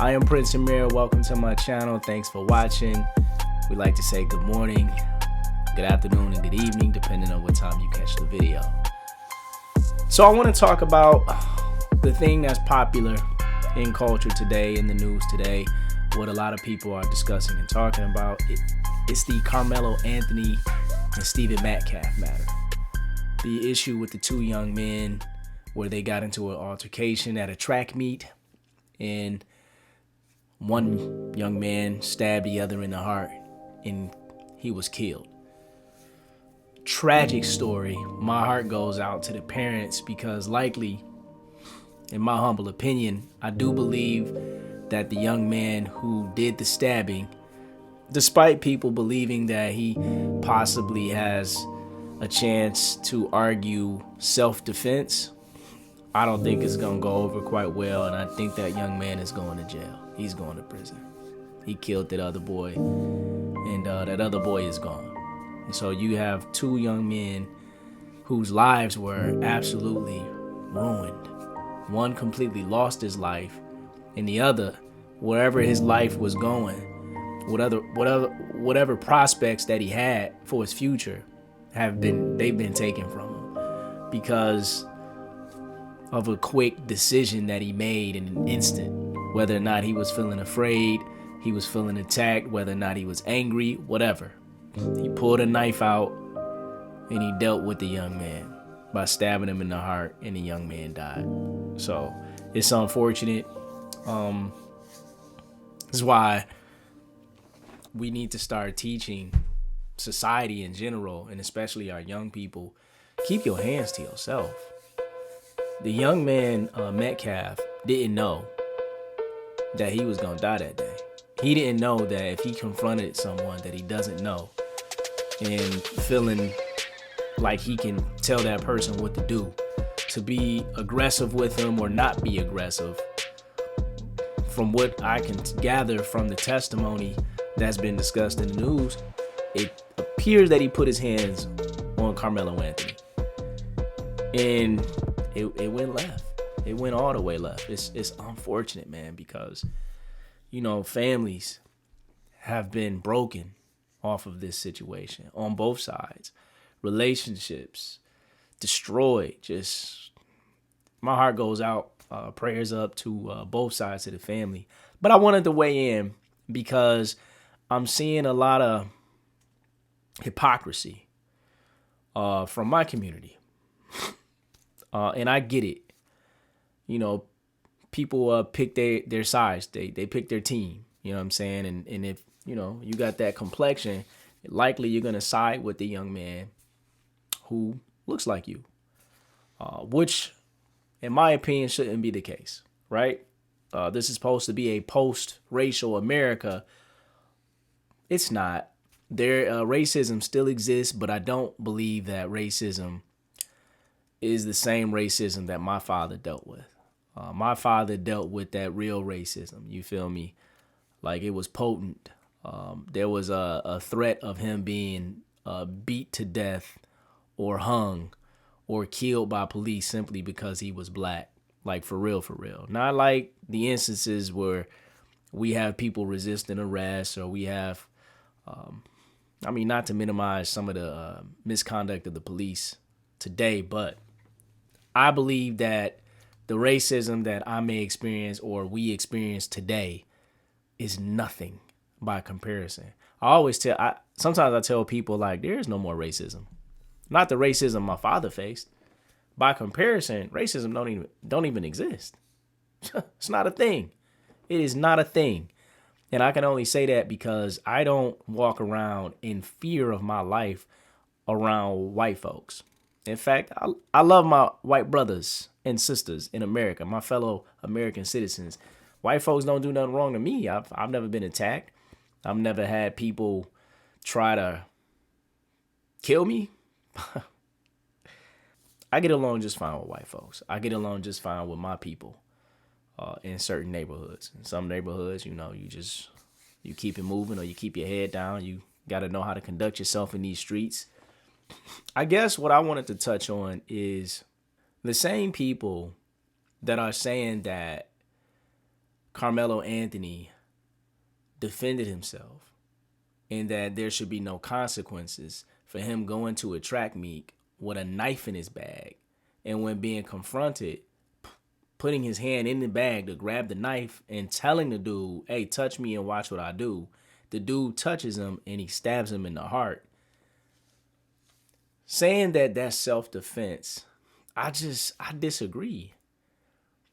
I am Prince Amir. Welcome to my channel. Thanks for watching. We like to say good morning, good afternoon, and good evening, depending on what time you catch the video. So I want to talk about the thing that's popular in culture today, in the news today, what a lot of people are discussing and talking about. It's the Carmelo Anthony and Stephen Metcalf matter. The issue with the two young men where they got into an altercation at a track meet, and one young man stabbed the other in the heart and he was killed. Tragic story. My heart goes out to the parents because likely, in my humble opinion, I do believe that the young man who did the stabbing, despite people believing that he possibly has a chance to argue self-defense, I don't think it's going to go over quite well, and I think that young man is going to jail. He's going to prison. He killed that other boy, and that other boy is gone. And so you have two young men whose lives were absolutely ruined. One completely lost his life, and the other, wherever his life was going, whatever prospects that he had for his future, they've been taken from him because of a quick decision that he made in an instant. Whether or not he was feeling afraid, he was feeling attacked, whether or not he was angry, whatever. He pulled a knife out and he dealt with the young man by stabbing him in the heart, and the young man died. So it's unfortunate. This is why we need to start teaching society in general, and especially our young people, keep your hands to yourself. The young man, Metcalf, didn't know that he was going to die that day. He didn't know that if he confronted someone that he doesn't know and feeling like he can tell that person what to do, to be aggressive with him or not be aggressive. From what I can gather from the testimony that's been discussed in the news, it appears that he put his hands on Carmelo Anthony. And it went left. It went all the way left. It's unfortunate, man, because, families have been broken off of this situation on both sides. Relationships destroyed. Just, my heart goes out. Prayers up to both sides of the family. But I wanted to weigh in because I'm seeing a lot of hypocrisy from my community. And I get it. People pick their sides. They pick their team. You know what I'm saying? And if, you got that complexion, likely you're going to side with the young man who looks like you. Which, in my opinion, shouldn't be the case, right? This is supposed to be a post-racial America. It's not. Racism still exists, but I don't believe that racism is the same racism that my father dealt with. My father dealt with that real racism. You feel me? Like, it was potent. There was a threat of him being beat to death or hung or killed by police simply because he was black. Like, for real, for real. Not like the instances where we have people resisting arrest, or we have, not to minimize some of the misconduct of the police today, but I believe that the racism that I may experience or we experience today is nothing by comparison. Sometimes I tell people, like, there is no more racism. Not the racism my father faced. By comparison, racism don't even exist. It's not a thing. It is not a thing. And I can only say that because I don't walk around in fear of my life around white folks. In fact, I love my white brothers and sisters in America, my fellow American citizens. White folks don't do nothing wrong to me. I've never been attacked. I've never had people try to kill me. I get along just fine with white folks. I get along just fine with my people in certain neighborhoods. In some neighborhoods, you keep it moving, or you keep your head down. You got to know how to conduct yourself in these streets. I guess what I wanted to touch on is the same people that are saying that Carmelo Anthony defended himself and that there should be no consequences for him going to a track meet with a knife in his bag, and when being confronted, putting his hand in the bag to grab the knife and telling the dude, hey, touch me and watch what I do. The dude touches him and he stabs him in the heart. Saying that that's self-defense, I disagree.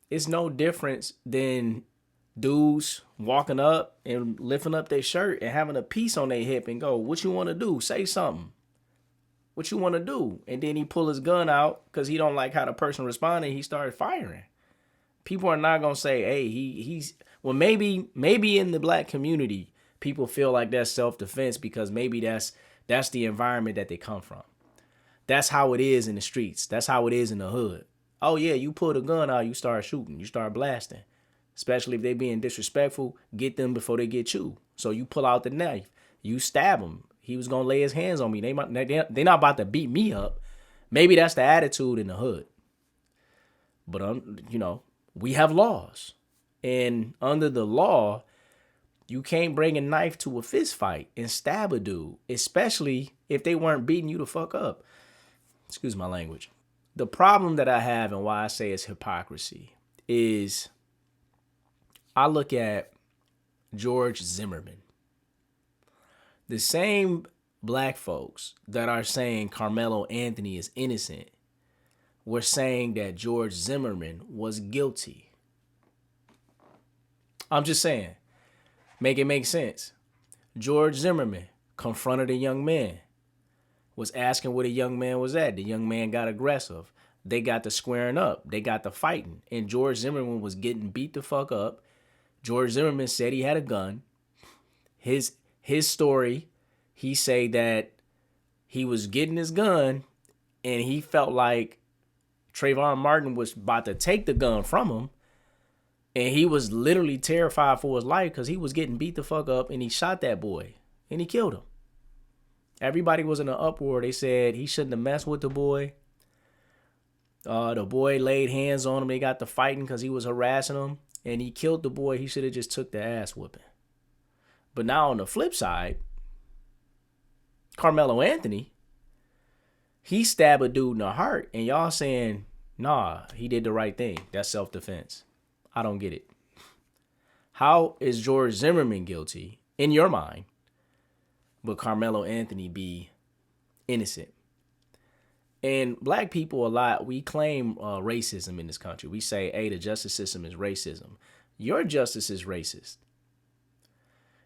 It's no difference than dudes walking up and lifting up their shirt and having a piece on their hip and go, what you want to do? Say something. What you want to do? And then he pull his gun out because he don't like how the person responded. He started firing. People are not going to say, hey, he's, well, maybe in the black community, people feel like that's self-defense because maybe that's the environment that they come from. That's how it is in the streets. That's how it is in the hood. Oh, yeah, you pull the gun out, you start shooting, you start blasting. Especially if they being disrespectful, get them before they get you. So you pull out the knife, you stab him. He was going to lay his hands on me. They're not about to beat me up. Maybe that's the attitude in the hood. But, we have laws. And under the law, you can't bring a knife to a fist fight and stab a dude, especially if they weren't beating you the fuck up. Excuse my language. The problem that I have and why I say it's hypocrisy is I look at George Zimmerman. The same black folks that are saying Carmelo Anthony is innocent were saying that George Zimmerman was guilty. I'm just saying, make it make sense. George Zimmerman confronted a young man, was asking where the young man was at. The young man got aggressive. They got to squaring up. They got to fighting. And George Zimmerman was getting beat the fuck up. George Zimmerman said he had a gun. His story, he said that he was getting his gun and he felt like Trayvon Martin was about to take the gun from him. And he was literally terrified for his life because he was getting beat the fuck up and he shot that boy and he killed him. Everybody was in an uproar. They said he shouldn't have messed with the boy. The boy laid hands on him. They got to fighting because he was harassing him. And he killed the boy. He should have just took the ass whooping. But now on the flip side, Carmelo Anthony, he stabbed a dude in the heart. And y'all saying, nah, he did the right thing. That's self-defense. I don't get it. How is George Zimmerman guilty in your mind, but Carmelo Anthony be innocent? And black people a lot, we claim racism in this country. We say, hey, the justice system is racism. Your justice is racist.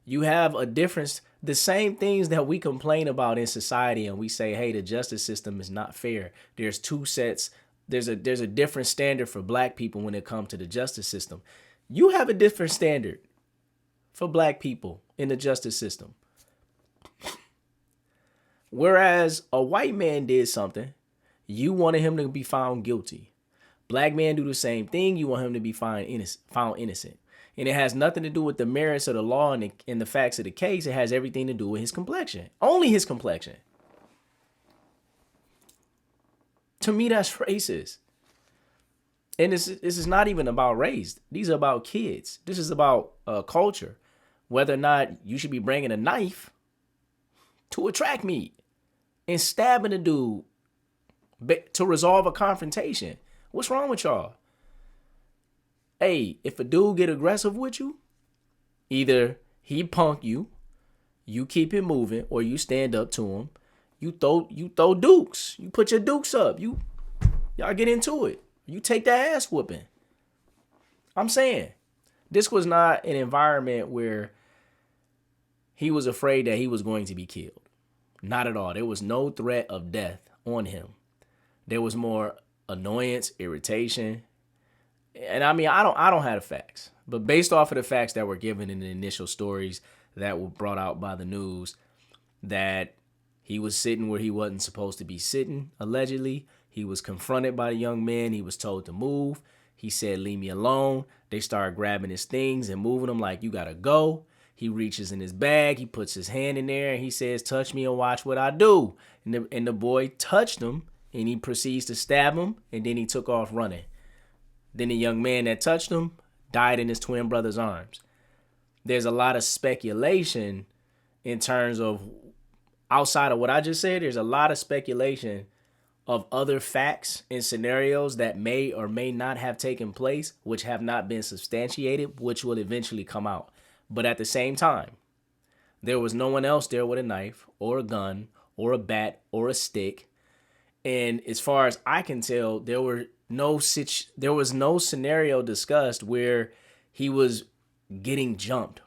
You have a difference, the same things that we complain about in society, and we say, hey, the justice system is not fair. There's two sets. There's a different standard for black people when it comes to the justice system. You have a different standard for black people in the justice system. Whereas a white man did something, you wanted him to be found guilty. Black men do the same thing. You want him to be found innocent. And it has nothing to do with the merits of the law and the facts of the case. It has everything to do with his complexion. Only his complexion. To me, that's racist. And this is not even about race. These are about kids. This is about culture. Whether or not you should be bringing a knife to a track meet and stabbing a dude to resolve a confrontation. What's wrong with y'all? Hey, if a dude get aggressive with you, either he punk you, you keep it moving, or you stand up to him. You throw dukes. You put your dukes up. Y'all get into it. You take that ass whooping. I'm saying, this was not an environment where he was afraid that he was going to be killed. Not at all. There was no threat of death on him. There was more annoyance, irritation. And I mean, I don't have the facts, but based off of the facts that were given in the initial stories that were brought out by the news, that he was sitting where he wasn't supposed to be sitting, allegedly. He was confronted by the young man. He was told to move. He said, leave me alone. They started grabbing his things and moving him like, you got to go. He reaches in his bag. He puts his hand in there and he says, touch me and watch what I do. And the boy touched him and he proceeds to stab him. And then he took off running. Then the young man that touched him died in his twin brother's arms. There's a lot of speculation in terms of, outside of what I just said, there's a lot of speculation of other facts and scenarios that may or may not have taken place, which have not been substantiated, which will eventually come out. But at the same time, there was no one else there with a knife or a gun or a bat or a stick. And as far as I can tell, there was no scenario discussed where he was getting jumped,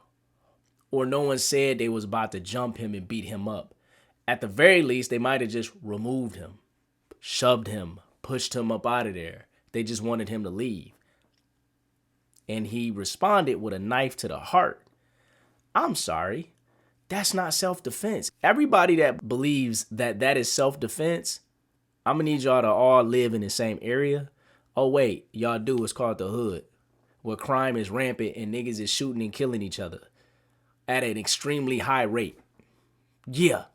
or no one said they was about to jump him and beat him up. At the very least, they might have just removed him, shoved him, pushed him up out of there. They just wanted him to leave. And he responded with a knife to the heart. I'm sorry. That's not self-defense. Everybody that believes that that is self-defense, I'm going to need y'all to all live in the same area. Oh, wait, y'all do. It's called the hood, where crime is rampant and niggas is shooting and killing each other at an extremely high rate. Yeah,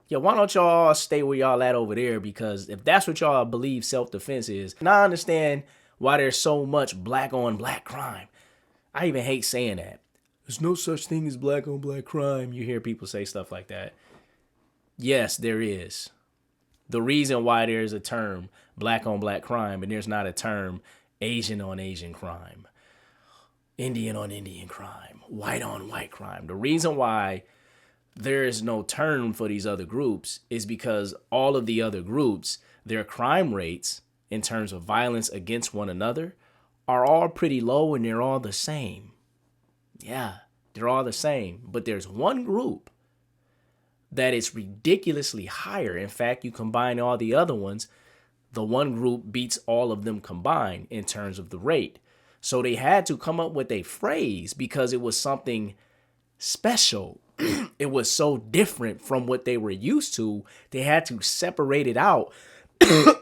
why don't y'all stay where y'all at over there? Because if that's what y'all believe self-defense is, and I understand why there's so much black on black crime. I even hate saying that. There's no such thing as black on black crime. You hear people say stuff like that. Yes, there is. The reason why there's a term black on black crime and there's not a term Asian on Asian crime, Indian on Indian crime, white on white crime. The reason why there is no term for these other groups is because all of the other groups, their crime rates in terms of violence against one another are all pretty low, and they're all the same. Yeah, they're all the same. But there's one group that is ridiculously higher. In fact, you combine all the other ones, the one group beats all of them combined in terms of the rate. So they had to come up with a phrase because it was something special. It was so different from what they were used to. They had to separate it out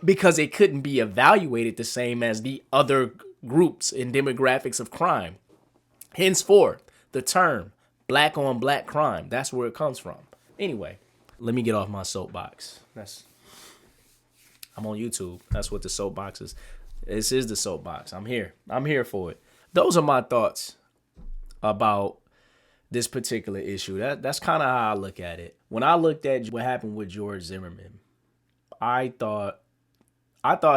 because it couldn't be evaluated the same as the other groups and demographics of crime. Henceforth, the term black on black crime, that's where it comes from. Anyway, let me get off my soapbox. I'm on YouTube. That's what the soapbox is. This is the soapbox. I'm here. I'm here for it. Those are my thoughts about this particular issue. That's kind of how I look at it. When I looked at what happened with George Zimmerman, I thought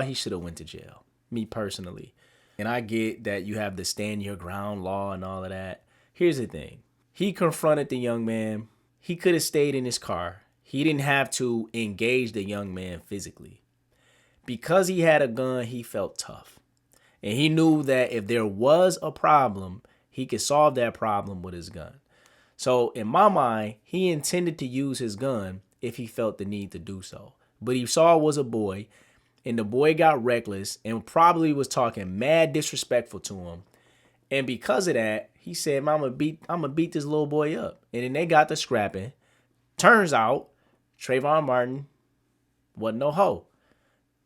he should have went to jail, me personally. And I get that you have the stand your ground law and all of that. Here's the thing. He confronted the young man. He could have stayed in his car. He didn't have to engage the young man physically. Because he had a gun, he felt tough. And he knew that if there was a problem, he could solve that problem with his gun. So in my mind, he intended to use his gun if he felt the need to do so. But he saw it was a boy, and the boy got reckless and probably was talking mad disrespectful to him. And because of that, he said, I'm gonna beat this little boy up. And then they got to scrapping. Turns out, Trayvon Martin wasn't no hoe.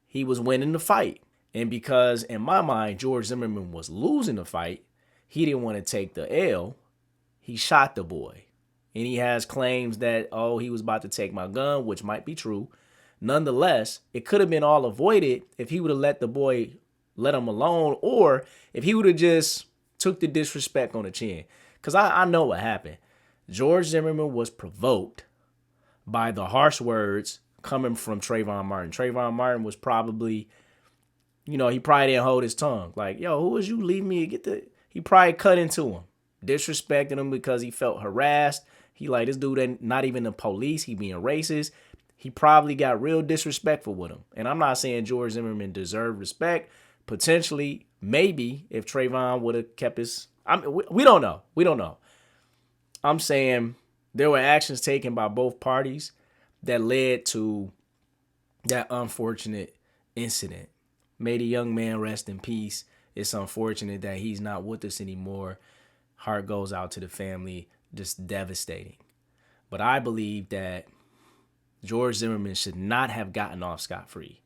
He was winning the fight. And because, in my mind, George Zimmerman was losing the fight, he didn't want to take the L. He shot the boy. And he has claims that, he was about to take my gun, which might be true. Nonetheless, it could have been all avoided if he would have let him alone, or if he would have just took the disrespect on the chin. Because I know what happened. George Zimmerman was provoked by the harsh words coming from Trayvon Martin. Trayvon Martin was probably, he probably didn't hold his tongue. Like, yo, who is you? Leave me. He probably cut into him, disrespecting him because he felt harassed. He like, this dude ain't not even the police. He being racist. He probably got real disrespectful with him. And I'm not saying George Zimmerman deserved respect. Potentially, maybe, if Trayvon would have kept his... we don't know. We don't know. I'm saying there were actions taken by both parties that led to that unfortunate incident. May the young man rest in peace. It's unfortunate that he's not with us anymore. Heart goes out to the family. Just devastating. But I believe that George Zimmerman should not have gotten off scot-free.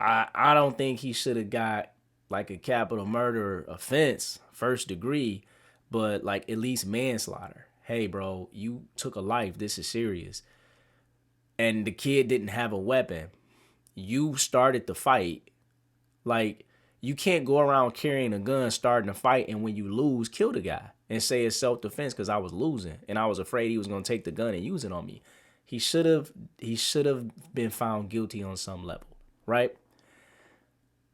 I don't think he should have got like a capital murder offense, first degree, but like at least manslaughter. Hey, bro, you took a life. This is serious. And the kid didn't have a weapon. You started the fight. Like, You can't go around carrying a gun, starting a fight, and when you lose, kill the guy and say it's self-defense because I was losing and I was afraid he was going to take the gun and use it on me. He should have been found guilty on some level, right?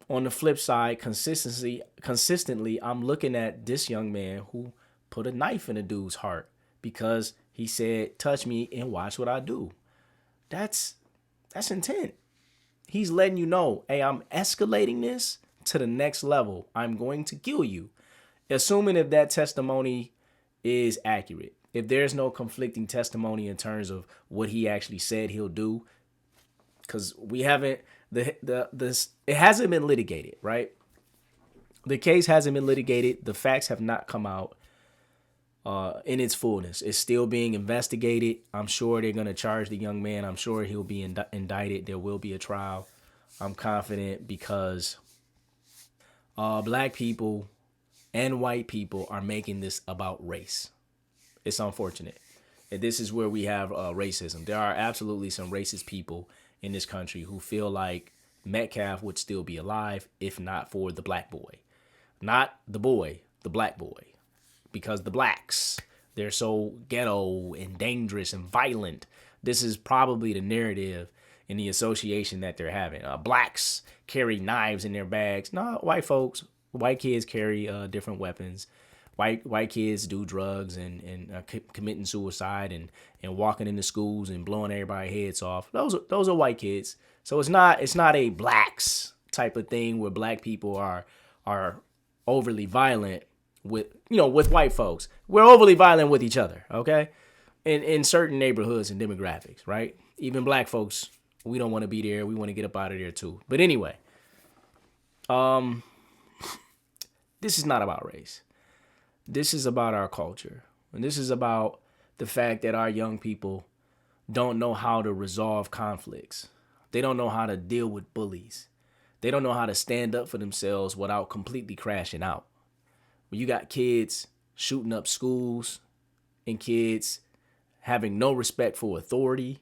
On the flip side, consistently, I'm looking at this young man who put a knife in a dude's heart because he said, "Touch me and watch what I do." That's intent. He's letting you know, hey, I'm escalating this to the next level. I'm going to kill you. Assuming if that testimony is accurate. If there's no conflicting testimony in terms of what he actually said he'll do, because we haven't it hasn't been litigated, right? The case hasn't been litigated. The facts have not come out in its fullness. It's still being investigated. I'm sure they're going to charge the young man. I'm sure he'll be indicted. There will be a trial. I'm confident because black people and white people are making this about race. It's unfortunate. And this is where we have racism. There are absolutely some racist people in this country who feel like Metcalf would still be alive if not for the black boy. Not the boy, the black boy. Because the blacks, they're so ghetto and dangerous and violent. This is probably the narrative and the association that they're having. Blacks carry knives in their bags. No, white kids carry different weapons. White kids do drugs and committing suicide and walking into schools and blowing everybody's heads off. Those are white kids. So it's not a blacks type of thing where black people are overly violent with white folks. We're overly violent with each other, okay? In certain neighborhoods and demographics, right? Even black folks, we don't want to be there. We want to get up out of there too. But anyway, this is not about race. This is about our culture. And this is about the fact that our young people don't know how to resolve conflicts. They don't know how to deal with bullies. They don't know how to stand up for themselves without completely crashing out. When you got kids shooting up schools and kids having no respect for authority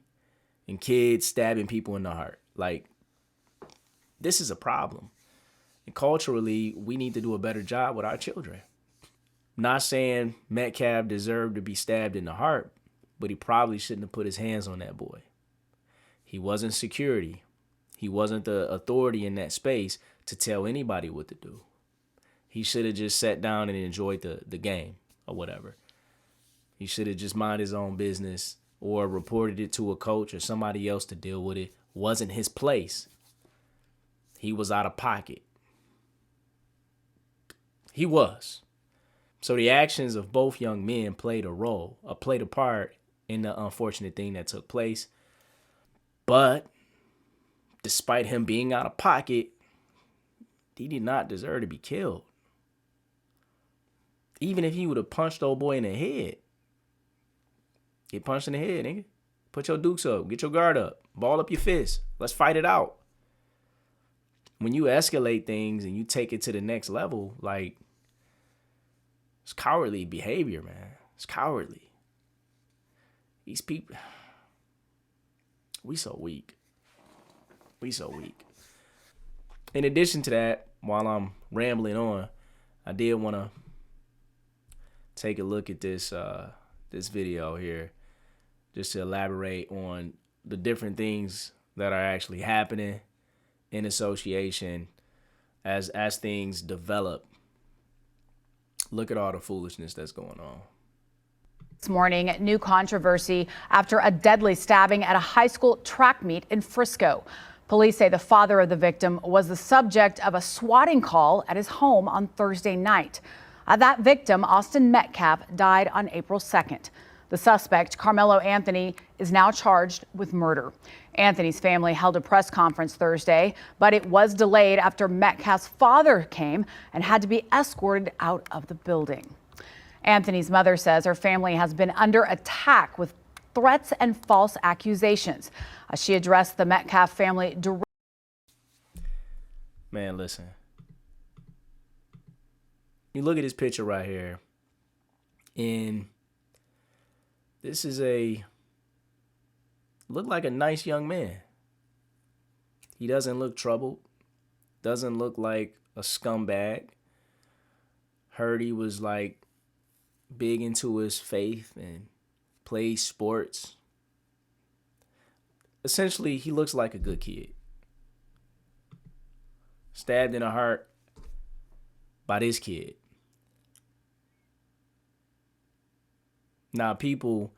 and kids stabbing people in the heart. Like, this is a problem. And culturally, we need to do a better job with our children. Not saying Metcalf deserved to be stabbed in the heart, but he probably shouldn't have put his hands on that boy. He wasn't security. He wasn't the authority in that space to tell anybody what to do. He should have just sat down and enjoyed the game or whatever. He should have just minded his own business or reported it to a coach or somebody else to deal with it. Wasn't his place. He was out of pocket. He was. So the actions of both young men played a part in the unfortunate thing that took place. But despite him being out of pocket, he did not deserve to be killed. Even if he would have punched old boy in the head. Get punched in the head, nigga. Put your dukes up. Get your guard up. Ball up your fist. Let's fight it out. When you escalate things and you take it to the next level, like, it's cowardly behavior, man. It's cowardly. These people, we so weak. We so weak. In addition to that, while I'm rambling on, I did want to take a look at this video here, just to elaborate on the different things that are actually happening in association as things develop. Look at all the foolishness that's going on. This morning, new controversy after a deadly stabbing at a high school track meet in Frisco. Police say the father of the victim was the subject of a swatting call at his home on Thursday night. That victim, Austin Metcalf, died on April 2nd. The suspect, Carmelo Anthony, is now charged with murder. Anthony's family held a press conference Thursday, but it was delayed after Metcalf's father came and had to be escorted out of the building. Anthony's mother says her family has been under attack with threats and false accusations. She addressed the Metcalf family directly. Man, listen. You look at this picture right here, and this is look like a nice young man. He doesn't look troubled. Doesn't look like a scumbag. Heard he was like big into his faith and plays sports. Essentially, he looks like a good kid. Stabbed in the heart by this kid. Now, people,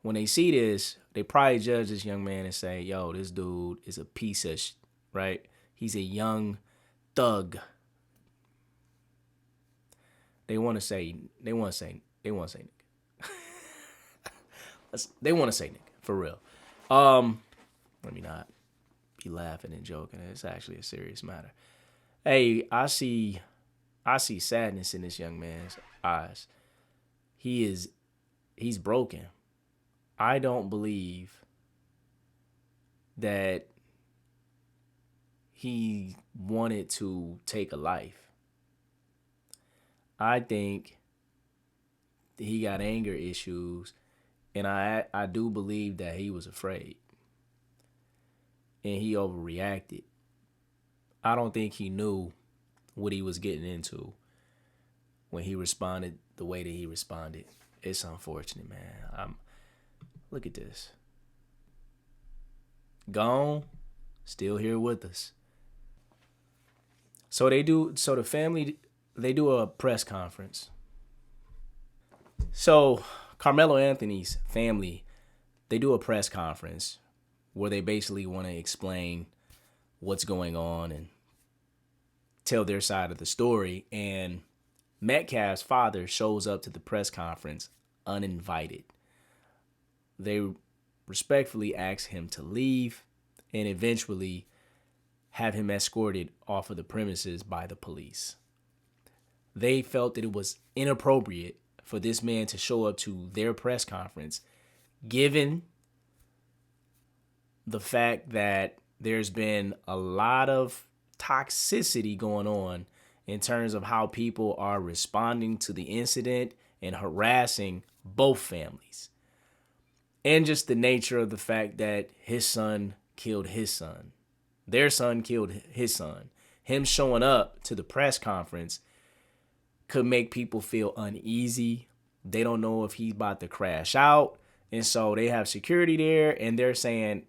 when they see this, they probably judge this young man and say, yo, this dude is a piece of right? He's a young thug. They want to say nigga. They want to say nigga, for real. Let me not be laughing and joking. It's actually a serious matter. Hey, I see sadness in this young man's eyes. He's broken. I don't believe that he wanted to take a life. I think he got anger issues, and I do believe that he was afraid and he overreacted. I don't think he knew what he was getting into when he responded the way that he responded. It's unfortunate, man. Look at this. Gone, still here with us. So the family, they do a press conference. So Carmelo Anthony's family, they do a press conference where they basically want to explain what's going on and tell their side of the story. And Metcalf's father shows up to the press conference uninvited. They respectfully ask him to leave and eventually have him escorted off of the premises by the police. They felt that it was inappropriate for this man to show up to their press conference, given the fact that there's been a lot of toxicity going on in terms of how people are responding to the incident and harassing both families. And just the nature of the fact that his son killed his son. Their son killed his son. Him showing up to the press conference could make people feel uneasy. They don't know if he's about to crash out. And so they have security there, and they're saying,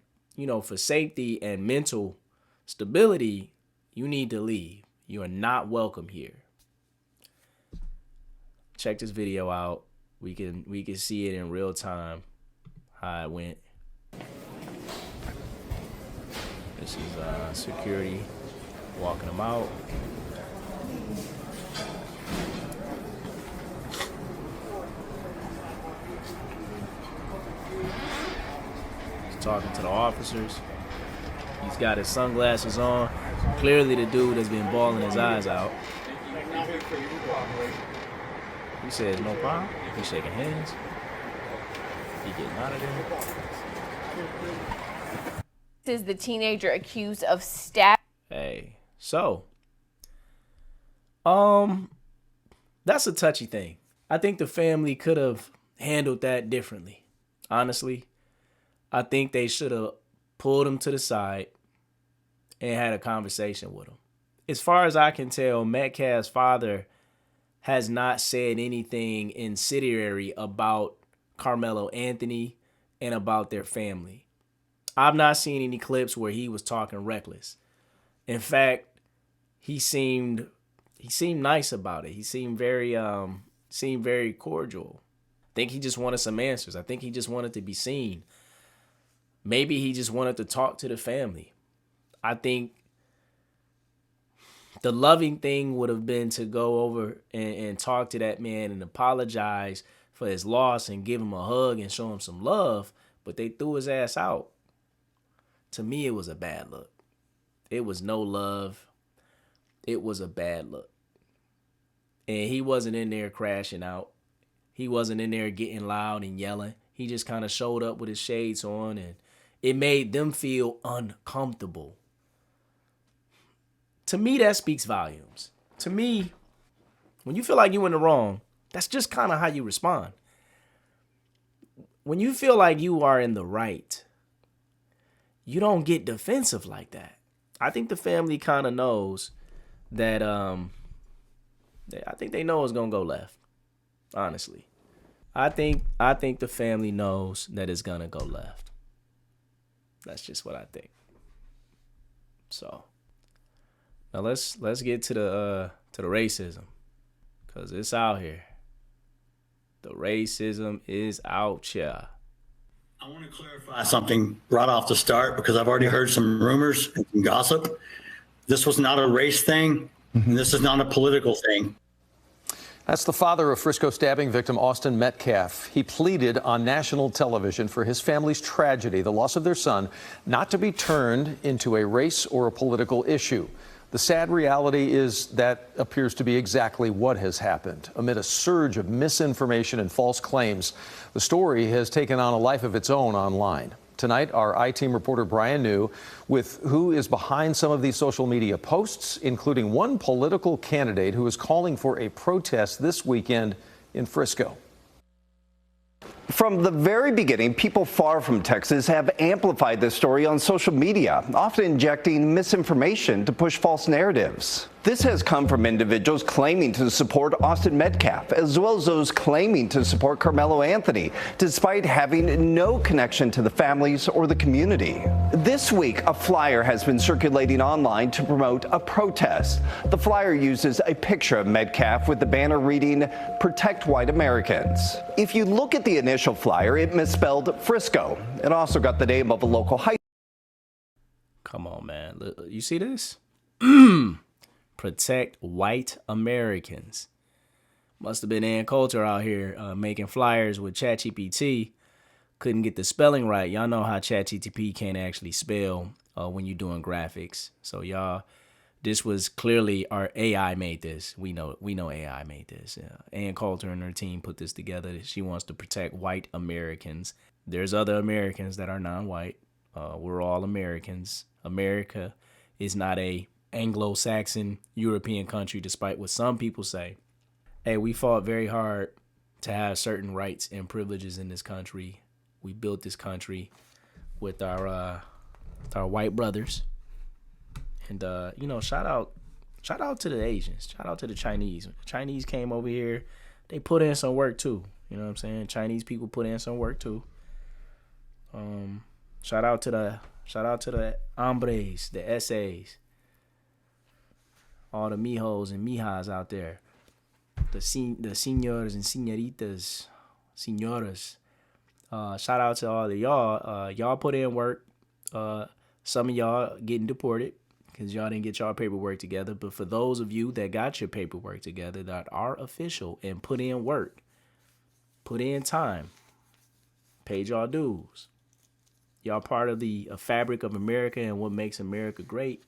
for safety and mental stability, you need to leave. You are not welcome here. Check this video out. We can see it in real time how it went. This is security walking them out. He's talking to the officers. He's got his sunglasses on. Clearly the dude has been bawling his eyes out. He says no problem. He's shaking hands. He getting out of there. This is the teenager accused of stabbing. Hey, so that's a touchy thing. I think the family could have handled that differently. Honestly, I think they should have pulled him to the side and had a conversation with him. As far as I can tell, Metcalf's father has not said anything incendiary about Carmelo Anthony and about their family. I've not seen any clips where he was talking reckless. In fact, he seemed nice about it. He seemed very cordial. I think he just wanted some answers. I think he just wanted to be seen. Maybe he just wanted to talk to the family. I think the loving thing would have been to go over and talk to that man and apologize for his loss and give him a hug and show him some love, but they threw his ass out. To me, it was a bad look. It was no love. It was a bad look. And he wasn't in there crashing out. He wasn't in there getting loud and yelling. He just kind of showed up with his shades on, and it made them feel uncomfortable. To me, that speaks volumes. To me, when you feel like you're in the wrong, that's just kind of how you respond. When you feel like you are in the right, you don't get defensive like that. I think the family kind of knows that I think they know it's gonna go left. Honestly, I think the family knows that it's gonna go left. That's just what I think. So now let's get to the racism, cause it's out here. The racism is out here. I want to clarify something right off the start because I've already heard some rumors and some gossip. This was not a race thing, and this is not a political thing. That's the father of Frisco stabbing victim Austin Metcalf. He pleaded on national television for his family's tragedy, the loss of their son, not to be turned into a race or a political issue. The sad reality is that appears to be exactly what has happened. Amid a surge of misinformation and false claims, the story has taken on a life of its own online. Tonight, our I-Team reporter Brian New with who is behind some of these social media posts, including one political candidate who is calling for a protest this weekend in Frisco. From the very beginning, people far from Texas have amplified this story on social media, often injecting misinformation to push false narratives. This has come from individuals claiming to support Austin Metcalf, as well as those claiming to support Carmelo Anthony, despite having no connection to the families or the community. This week, a flyer has been circulating online to promote a protest. The flyer uses a picture of Metcalf with the banner reading, "Protect White Americans." If you look at the initial flyer, it misspelled Frisco. It also got the name of a local high. Come on, man. You see this? Protect White Americans. Must have been Ann Coulter out here making flyers with ChatGPT. Couldn't get the spelling right. Y'all know how ChatGPT can't actually spell when you're doing graphics. So y'all, this was clearly our AI made this. We know AI made this. Ann Coulter and her team put this together. She wants to protect white Americans. There's other Americans that are non-white. We're all Americans. America is not a Anglo-Saxon European country, despite what some people say. Hey, we fought very hard to have certain rights and privileges in this country. We built this country with our white brothers. And shout out to the Asians. Shout out to the Chinese. The Chinese came over here. They put in some work too. You know what I'm saying? Chinese people put in some work too. Shout out to the hombres, the essays. All the mijos and mijas out there, the senors and senoritas, senoras. Shout out to all of y'all. Y'all put in work. Some of y'all getting deported because y'all didn't get y'all paperwork together. But for those of you that got your paperwork together, that are official and put in work, put in time, paid y'all dues. Y'all part of the fabric of America and what makes America great.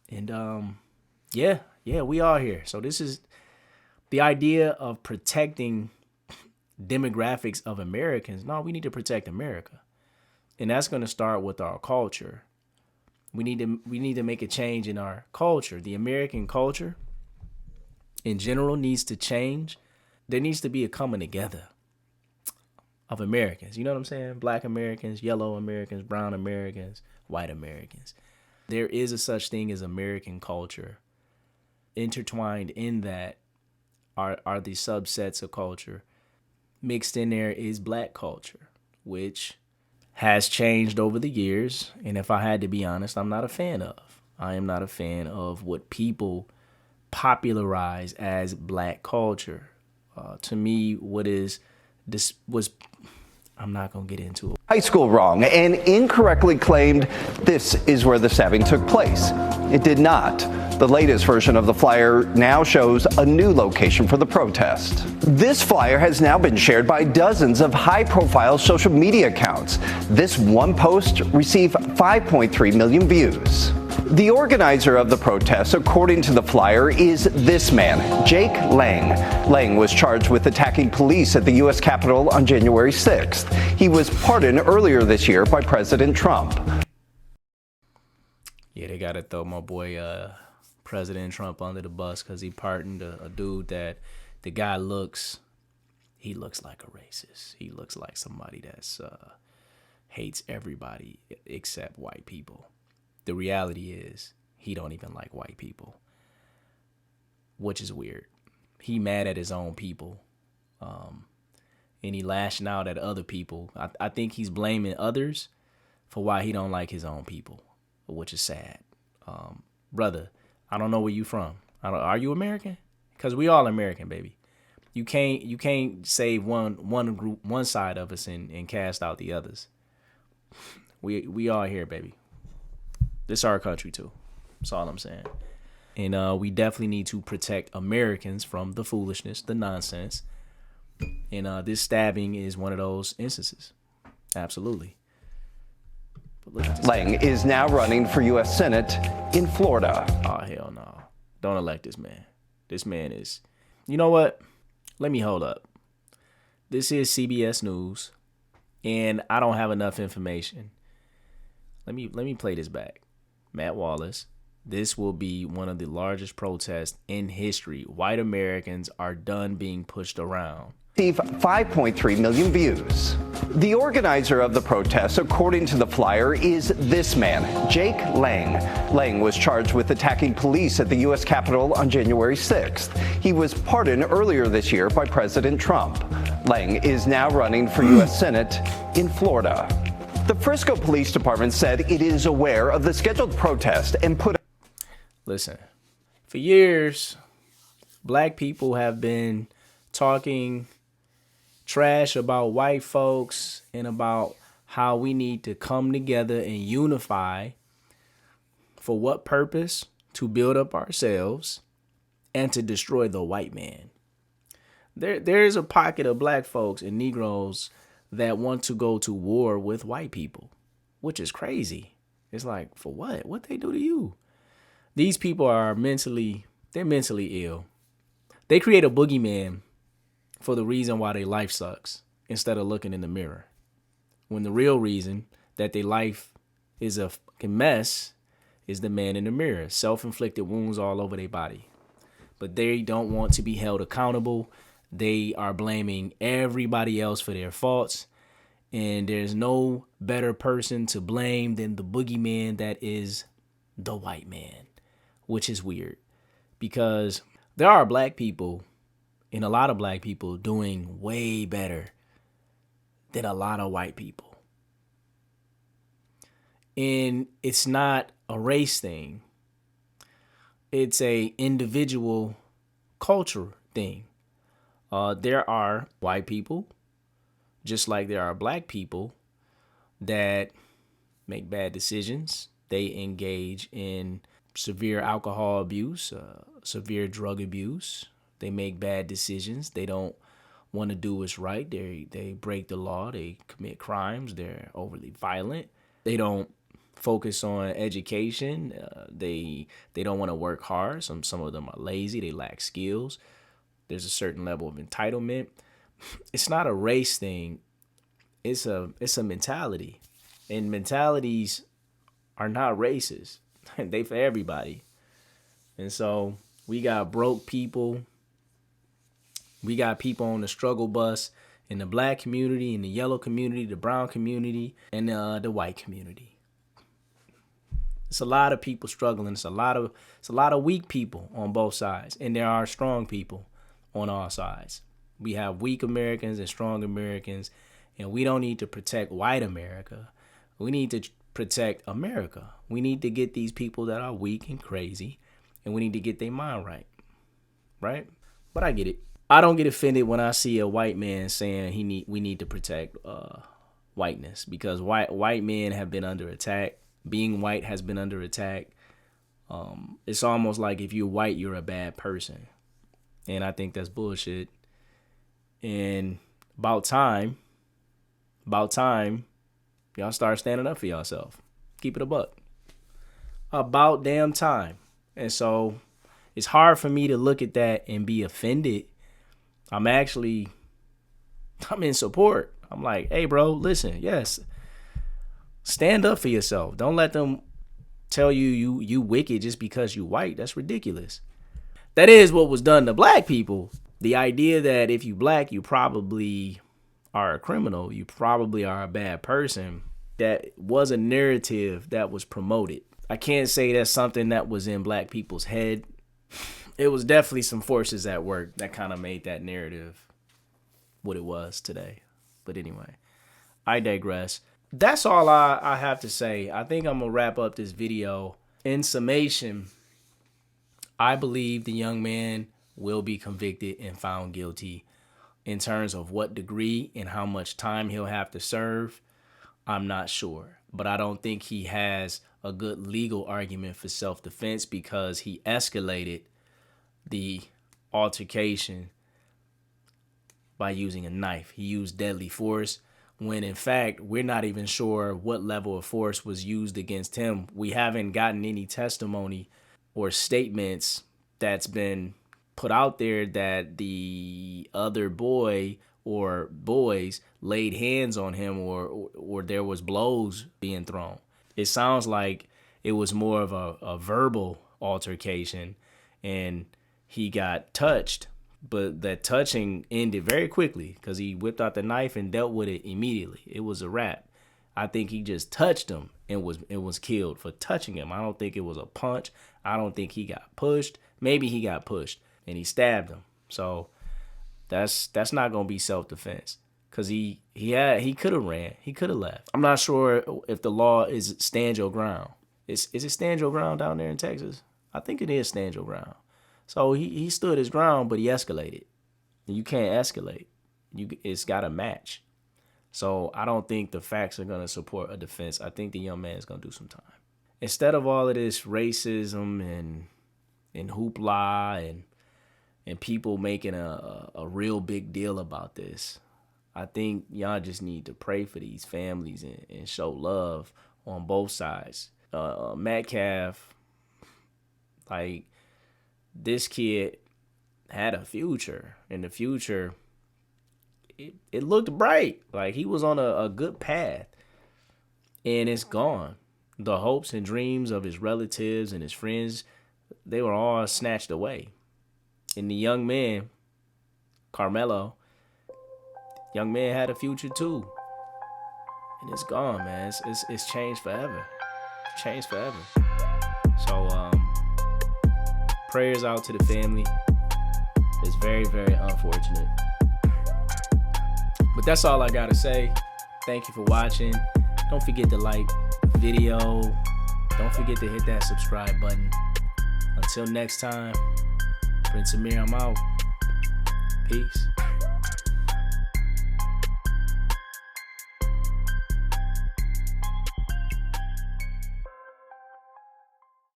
And yeah, we are here. So this is the idea of protecting demographics of Americans. No, we need to protect America. And that's going to start with our culture. We need to make a change in our culture. The American culture in general needs to change. There needs to be a coming together of Americans. You know what I'm saying? Black Americans, yellow Americans, brown Americans, white Americans. There is a such thing as American culture. Intertwined in that are the subsets of culture. Mixed in there is black culture, which has changed over the years. And if I had to be honest, I'm not a fan of. I am not a fan of what people popularize as black culture. To me, I'm not going to get into it. High school wrong and incorrectly claimed this is where the stabbing took place. It did not. The latest version of the flyer now shows a new location for the protest. This flyer has now been shared by dozens of high-profile social media accounts. This one post received 5.3 million views. The organizer of the protest, according to the flyer, is this man, Jake Lang. Lang was charged with attacking police at the U.S. Capitol on January 6th. He was pardoned earlier this year by President Trump. Yeah, they got to throw my boy President Trump under the bus because he pardoned a dude that the guy looks like a racist. He looks like somebody that's hates everybody except white people. The reality is he don't even like white people. which is weird. He mad at his own people, and he lashing out at other people. I think he's blaming others for why he don't like his own people, which is sad. Brother, I don't know where you from. Are you American? Because we all American, baby. You can't save one group, one side of us, and cast out the others. We all here, baby. This is our country too. That's all I'm saying. And we definitely need to protect Americans from the foolishness, the nonsense. And this stabbing is one of those instances. Absolutely. But look at this Lang is now running for U.S. Senate in Florida. Oh, hell no. Don't elect this man. This man is... You know what? Let me hold up. This is CBS News, and I don't have enough information. Let me play this back. Matt Wallace. This will be one of the largest protests in history. White Americans are done being pushed around. 5.3 million views. The organizer of the protest, according to the flyer, is this man, Jake Lang. Lang was charged with attacking police at the U.S. Capitol on January 6th. He was pardoned earlier this year by President Trump. Lang is now running for U.S. Senate in Florida. The Frisco Police Department said it is aware of the scheduled protest and put... Listen, for years, black people have been talking trash about white folks and about how we need to come together and unify. For what purpose? To build up ourselves and to destroy the white man. There is a pocket of black folks and Negroes that want to go to war with white people, which is crazy. It's like, for what? What they do to you? These people are mentally ill. They create a boogeyman for the reason why their life sucks instead of looking in the mirror. When the real reason that their life is a fucking mess is the man in the mirror. Self-inflicted wounds all over their body. But they don't want to be held accountable. They are blaming everybody else for their faults. And there's no better person to blame than the boogeyman that is the white man, which is weird because there are black people and a lot of black people doing way better than a lot of white people. And it's not a race thing. It's a individual culture thing. There are white people, just like there are black people, that make bad decisions. They engage in severe alcohol abuse, severe drug abuse. They make bad decisions. They don't want to do what's right. They break the law. They commit crimes. They're overly violent. They don't focus on education. They don't want to work hard. Some of them are lazy. They lack skills. There's a certain level of entitlement. It's not a race thing. It's a mentality. And mentalities are not racist. They for everybody. And so we got broke people. We got people on the struggle bus in the black community, in the yellow community, the brown community, and the white community. It's a lot of people struggling. It's a lot of weak people on both sides, and there are strong people on all sides. We have weak Americans and strong Americans, and we don't need to protect white America. We need to protect America. We need to get these people that are weak and crazy, and we need to get their mind right. Right? But I get it. I don't get offended when I see a white man saying we need to protect whiteness, because white men have been under attack. Being white has been under attack. It's almost like if you're white, you're a bad person. And I think that's bullshit. And about time, y'all start standing up for yourself. Keep it a buck. About damn time. And so it's hard for me to look at that and be offended. I'm in support. I'm like, hey, bro, listen, yes. Stand up for yourself. Don't let them tell you wicked just because you white. That's ridiculous. That is what was done to black people. The idea that if you black, you probably are a criminal. You probably are a bad person. That was a narrative that was promoted. I can't say that's something that was in black people's head. it was definitely some forces at work that kind of made that narrative what it was today. But anyway, I digress. That's all I have to say. I think I'm going to wrap up this video. In summation, I believe the young man will be convicted and found guilty. In terms of what degree and how much time he'll have to serve, I'm not sure. But I don't think he has a good legal argument for self-defense because he escalated the altercation by using a knife. He used deadly force when, in fact, we're not even sure what level of force was used against him. We haven't gotten any testimony or statements that's been put out there that the other boy or boys laid hands on him or there was blows being thrown. It sounds like it was more of a verbal altercation and he got touched, but that touching ended very quickly because he whipped out the knife and dealt with it immediately. It was a wrap. I think he just touched him and was killed for touching him. I don't think it was a punch. I don't think he got pushed. Maybe he got pushed and he stabbed him. So that's not gonna be self-defense because he could have ran. He could have left. I'm not sure if the law is stand your ground. Is it stand your ground down there in Texas? I think it is stand your ground. So he stood his ground, but he escalated. You can't escalate. It's got to match. So I don't think the facts are going to support a defense. I think the young man is going to do some time. Instead of all of this racism and hoopla and people making a real big deal about this, I think y'all just need to pray for these families and show love on both sides. Metcalf, like, this kid had a future. In the future, it looked bright. Like, he was on a good path. And it's gone. The hopes and dreams of his relatives and his friends, they were all snatched away. And the young man, Carmelo, young man had a future too. And it's gone, man. It's changed forever. It's changed forever. So, prayers out to the family. It's very, very unfortunate. But that's all I gotta say. Thank you for watching. Don't forget to like the video. Don't forget to hit that subscribe button. Until next time, Prince Amir, I'm out. Peace.